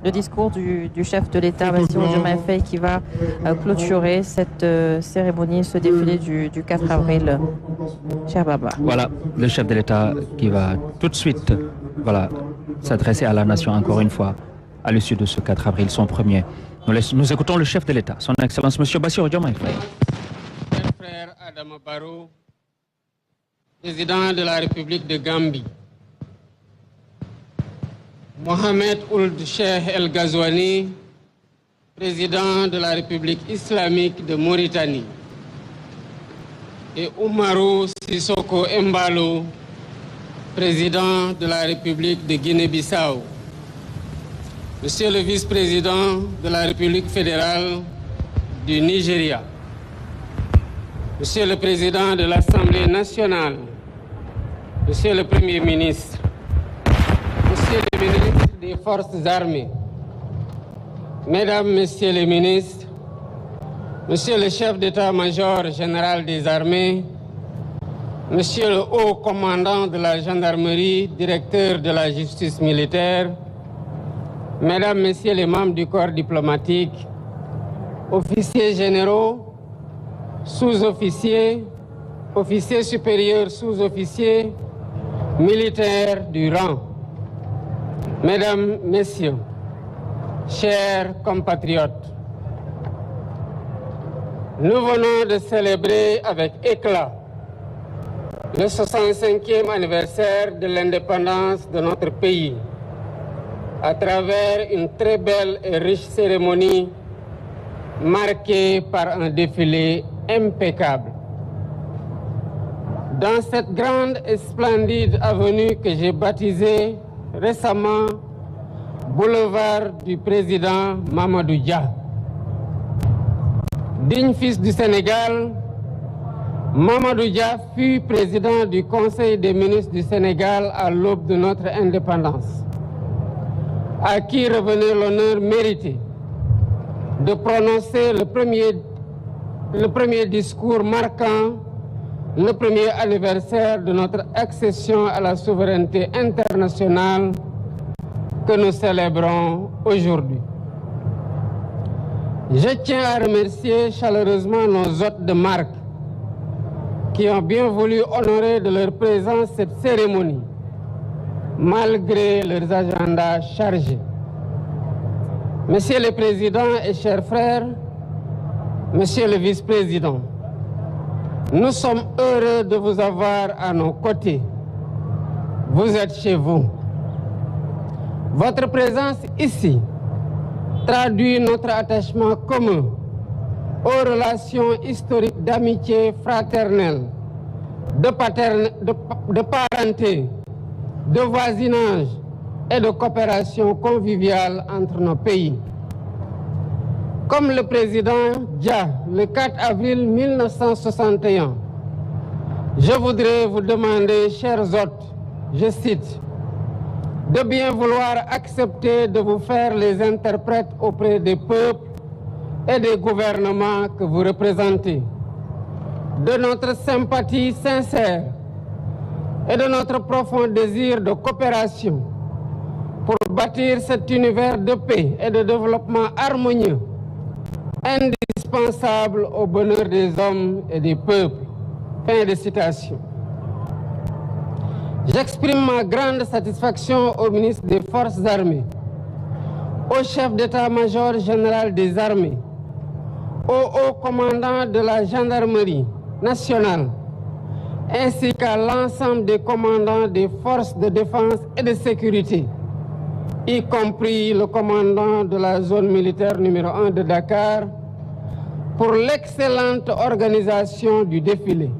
le discours du chef de l'État, Bassirou Diomaye Faye, qui va clôturer cette cérémonie, ce défilé du 4 avril. Cher Baba. Voilà, le chef de l'État qui va tout de suite s'adresser à la nation encore une fois à l'issue de ce 4 avril, son premier. Nous écoutons le chef de l'État, son Excellence M. Bassirou Diomaye Faye. Cher frère Adama Barrow, président de la République de Gambie, Mohamed Ould Cheikh El Ghazouani, président de la République islamique de Mauritanie, et Oumarou Sissoko Embalo, président de la République de Guinée-Bissau, Monsieur le vice-président de la République fédérale du Nigeria, Monsieur le président de l'Assemblée nationale, Monsieur le Premier ministre, Monsieur le ministre des Forces armées, Mesdames, Messieurs les ministres, Monsieur le chef d'état-major général des armées, Monsieur le haut commandant de la gendarmerie, directeur de la justice militaire, Mesdames, Messieurs les membres du corps diplomatique, officiers généraux, sous-officiers, officiers supérieurs, sous-officiers, militaires du rang, Mesdames, Messieurs, chers compatriotes, nous venons de célébrer avec éclat le 65e anniversaire de l'indépendance de notre pays à travers une très belle et riche cérémonie marquée par un défilé impeccable. Dans cette grande et splendide avenue que j'ai baptisée récemment Boulevard du président Mamadou Dia. Digne fils du Sénégal, Mamadou Dia fut président du Conseil des ministres du Sénégal à l'aube de notre indépendance, à qui revenait l'honneur mérité de prononcer le premier discours marquant le premier anniversaire de notre accession à la souveraineté internationale que nous célébrons aujourd'hui. Je tiens à remercier chaleureusement nos hôtes de marque qui ont bien voulu honorer de leur présence cette cérémonie, malgré leurs agendas chargés. Monsieur le Président et chers frères, Monsieur le Vice-président, nous sommes heureux de vous avoir à nos côtés. Vous êtes chez vous. Votre présence ici traduit notre attachement commun aux relations historiques d'amitié fraternelle, de parenté, de voisinage et de coopération conviviale entre nos pays. Comme le président Dia, le 4 avril 1961, je voudrais vous demander, chers hôtes, je cite, de bien vouloir accepter de vous faire les interprètes auprès des peuples et des gouvernements que vous représentez, de notre sympathie sincère et de notre profond désir de coopération pour bâtir cet univers de paix et de développement harmonieux, indispensable au bonheur des hommes et des peuples. Fin de citation. J'exprime ma grande satisfaction au ministre des Forces armées, au chef d'état-major général des armées, au haut commandant de la gendarmerie nationale, ainsi qu'à l'ensemble des commandants des forces de défense et de sécurité, y compris le commandant de la zone militaire numéro 1 de Dakar, pour l'excellente organisation du défilé.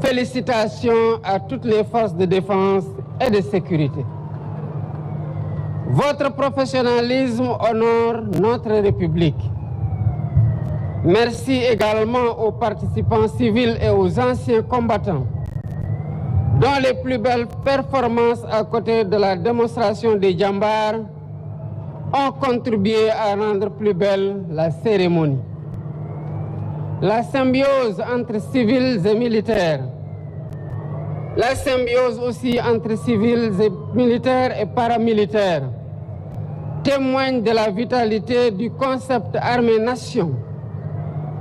Félicitations à toutes les forces de défense et de sécurité. Votre professionnalisme honore notre République. Merci également aux participants civils et aux anciens combattants, dont les plus belles performances à côté de la démonstration des djambars ont contribué à rendre plus belle la cérémonie. La symbiose entre civils et militaires, la symbiose aussi entre civils et militaires et paramilitaires témoigne de la vitalité du concept armée-nation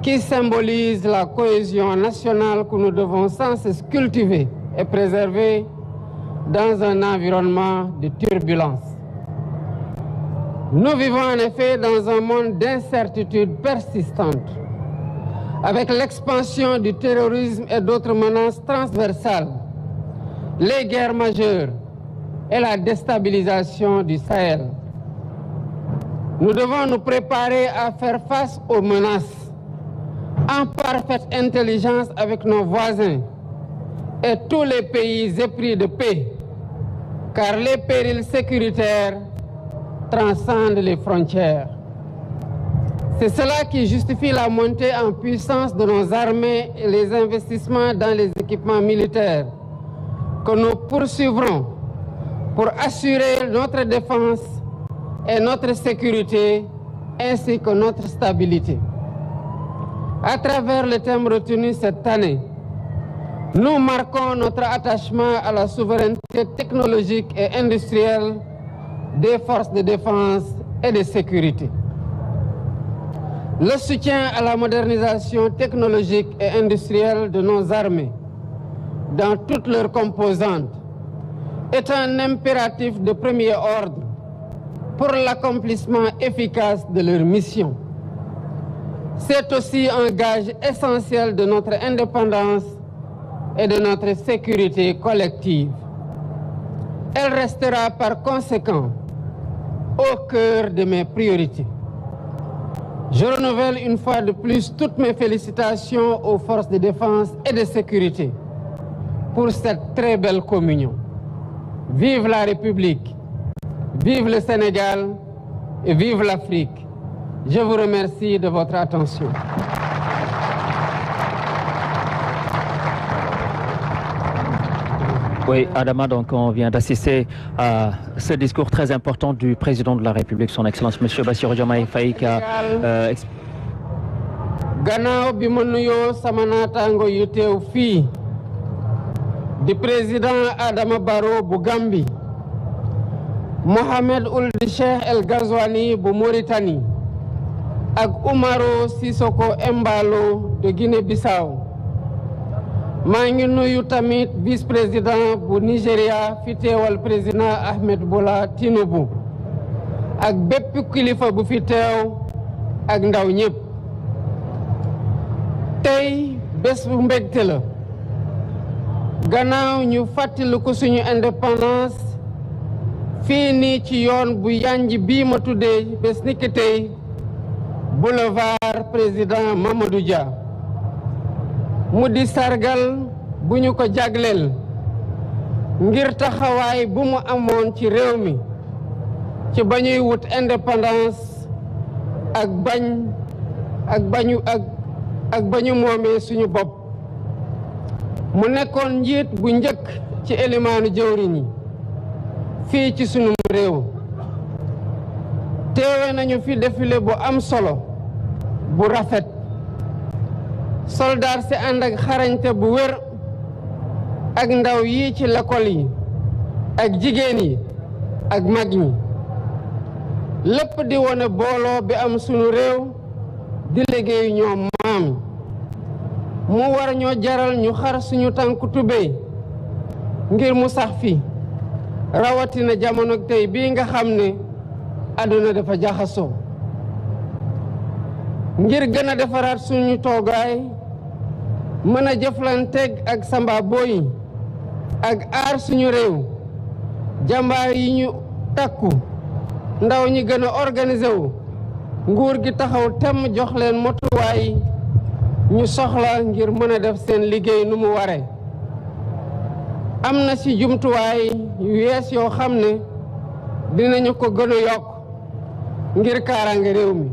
qui symbolise la cohésion nationale que nous devons sans cesse cultiver et préserver dans un environnement de turbulence. Nous vivons en effet dans un monde d'incertitude persistante, avec l'expansion du terrorisme et d'autres menaces transversales, les guerres majeures et la déstabilisation du Sahel. Nous devons nous préparer à faire face aux menaces en parfaite intelligence avec nos voisins et tous les pays épris de paix, car les périls sécuritaires transcendent les frontières. C'est cela qui justifie la montée en puissance de nos armées et les investissements dans les équipements militaires que nous poursuivrons pour assurer notre défense et notre sécurité ainsi que notre stabilité. À travers le thème retenu cette année, nous marquons notre attachement à la souveraineté technologique et industrielle des forces de défense et de sécurité. Le soutien à la modernisation technologique et industrielle de nos armées, dans toutes leurs composantes, est un impératif de premier ordre pour l'accomplissement efficace de leur mission. C'est aussi un gage essentiel de notre indépendance et de notre sécurité collective. Elle restera par conséquent au cœur de mes priorités. Je renouvelle une fois de plus toutes mes félicitations aux forces de défense et de sécurité pour cette très belle communion. Vive la République, vive le Sénégal et vive l'Afrique. Je vous remercie de votre attention. Oui, Adama, donc on vient d'assister à ce discours très important du président de la République, son Excellence M. Bassirou Diomaye Faye, qui a gannaaw bi ma nuyoo sama naataango yu teew fii di président Adama Barrow bu Gambie, Mohamed Ould Cheikh El Ghazouani bu Mauritanie ak Umaro Sissoko Embalo de Guinée-Bissau. maa ngi nuyu tamit vice-président bu Nigeria fi teewal président Ahmed Bola Tinubu ak bépp kilifa bu fi teew ak ndaw ñëpp. tey bés bu mbégte la gannaaw ñu fàttaliku suñu indépendance fii nii ci yoon bu yanj bii ma tuddee bés ni ki tey boulevard président Mamadou Dia. mu di sargal bu ñu ko jagleel ngir taxawaay bu mu amoon ci réew mi ci ba ñuy wut indépendance ak bañu moomee suñu bopp. mu nekkoon njiit bu njëkk ci élimaanu jëwriñ yi fii ci sunu réew. teewe nañu fi défilé bu am solo bu rafet. soldaar si ànd ak xarañte bu wér ak ndaw yi ci l'école yi ak jigéen yi ak mag ñi lépp di wone booloo bi am sunu réew di liggéey ñoom maam mu war ñoo jaral ñu xar suñu tànku tubéy ngir mu sax fi rawatina jamono tey bii nga xam ne àdduna dafa jaxasoo. ngir gën a defaraat suñu toogaay mën a jëflanteeg ak samba boy ak aar suñu réew jàmbaar yi ñu takku ndaw ñi gën a organisé wu nguur gi taxaw temm jox leen motuwaay ñu soxla ngir mën a def seen liggéey nu mu ware. am na ci jumtuwaay yu yees yoo xam ne dinañu ko gën a yokk ngir kaaraange réew mi.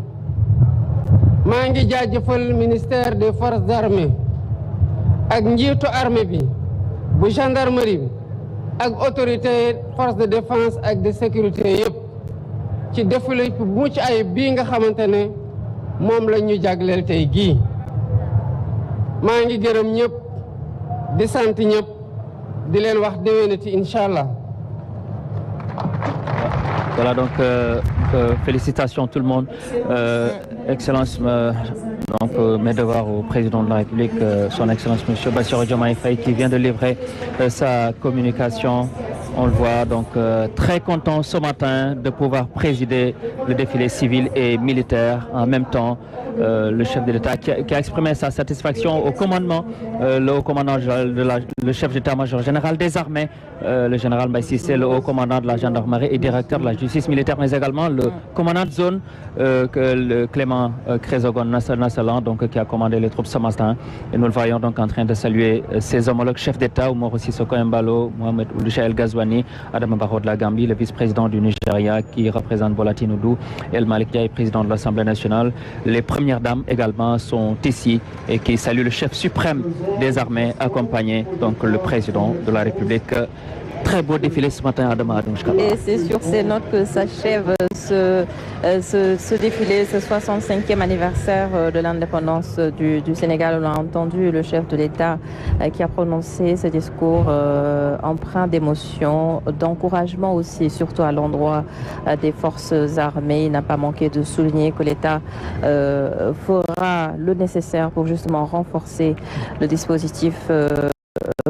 maa ngi jaajëfal ministère des forces armées ak njiitu armée bi bu gendarmerie bi ak autorité force de défense ak de sécurité yëpp ci défilé bu mucc ayib bii nga xamante ne moom la ñu jagleel tey gii. maa ngi gërëm ñëpp di sant ñëpp di leen wax déwénati incha allah. Voilà, donc félicitations tout le monde. Excellence, mes devoirs au président de la République, son Excellence M. Bassirou Diomaye Faye, qui vient de livrer sa communication. On le voit donc très content ce matin de pouvoir présider le défilé civil et militaire en même temps. Le chef de l'État qui a exprimé sa satisfaction au commandement, le haut commandant le chef d'état-major général des armées, le général Mbaye Cissé, le haut commandant de la gendarmerie et directeur de la justice militaire, mais également le commandant de zone, le Clément Crézogon Nassalan, donc qui a commandé les troupes ce matin. Et nous le voyons donc en train de saluer ses homologues chefs d'État, Oumaro Sissoko Embalo, Mohamed Ould El Ghazouani, Adama Barrow de la Gambie, le vice-président du Nigeria qui représente Bola Tinubu, El Malick Ndiaye, président de l'Assemblée nationale. Les premières dames également sont ici et qui saluent le chef suprême des armées, accompagné donc le président de la République. Très beau défilé ce matin à Adama. Et c'est sur ces notes que s'achève ce défilé, ce 65e anniversaire de l'indépendance du Sénégal. On a entendu le chef de l'État qui a prononcé ce discours empreint d'émotion, d'encouragement aussi, surtout à l'endroit des forces armées. Il n'a pas manqué de souligner que l'État fera le nécessaire pour justement renforcer le dispositif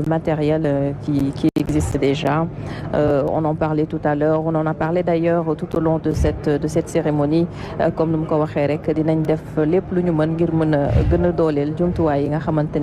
matériel qui existe déjà. On en parlait tout à l'heure, on en a parlé d'ailleurs tout au long de cette cérémonie. Comme nous l'avons dit, dinañ def lépp lu ñu mën ngir mën a gën a dooleel jumtuwaay yi nga xamante ne